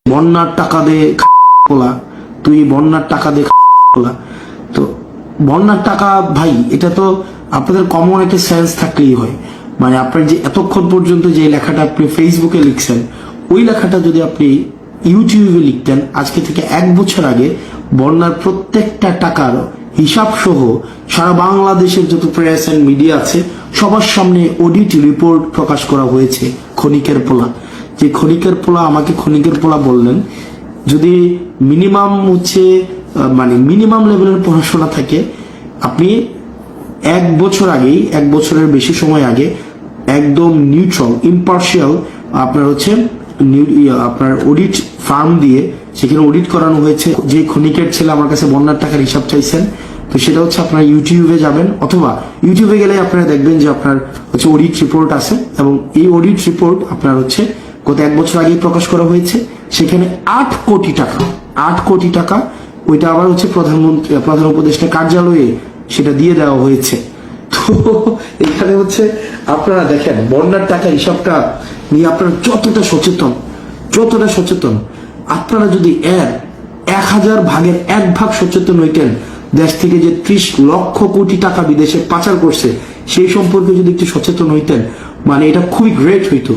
বন্যার টাকা দে খোলা, তুই বন্যার টাকা দে খোলা। তো বন্যার টাকা ভাই, এটা তো আপনাদের কমন একটা সেন্স থাকলেই হয়। মানে আপনার যে এতক্ষণ পর্যন্ত যে লেখাটা আপনি ফেসবুকে লিখছেন, ওই লেখাটা যদি আপনি ইউটিউবে লিখতেন আজকে থেকে 1 বছর আগে, বন্যার প্রত্যেকটা টাকার হিসাব সহ সারা বাংলাদেশের যত প্রেস এন্ড মিডিয়া আছে সবার সামনে অডিট রিপোর্ট প্রকাশ করা হয়েছে। ক্ষণিকের পোলা, যে ক্ষণিকের পোলা আমাকে ক্ষণিকের পোলা বললেন, যদি মিনিমাম হচ্ছে মানে মিনিমাম লেভেলের পড়াশোনা থাকে, আপনি 1 বছর আগেই, 1 বছরের বেশি সময় আগে একদম নিউট্রাল ইম্পার্শিয়াল আপনার হচ্ছে আপনার অডিট ফার্ম দিয়ে সেখানে অডিট করানো হয়েছে। যে ক্ষণিকের ছেলে আমার কাছে বন্যার টাকার হিসাব চাইছেন, তো সেটা হচ্ছে আপনার ইউটিউবে যাবেন, অথবা ইউটিউবে গেলে আপনারা দেখবেন যে আপনার হচ্ছে অডিট রিপোর্ট আছে, এবং এই অডিট রিপোর্ট আপনার হচ্ছে গত 1 বছর আগে প্রকাশ করা হয়েছে। সেখানে 8 কোটি টাকা, 8 কোটি টাকা ওইটা আবার হচ্ছে প্রধান উপদেষ্টা কার্যালয়ে সেটা দিয়ে দেওয়া হয়েছে। তো এখানে হচ্ছে আপনারা দেখেন বন্যার টাকা হিসাবটা নিয়ে আপনারা যতটা সচেতন, আপনারা যদি 1000 ভাগের 1 ভাগ সচেতন হইতেন, দেশ থেকে যে 30 লক্ষ কোটি টাকা বিদেশে পাচার করছে সেই সম্পর্কে যদি একটু সচেতন হইতেন, মানে এটা খুবই গ্রেট হইতো।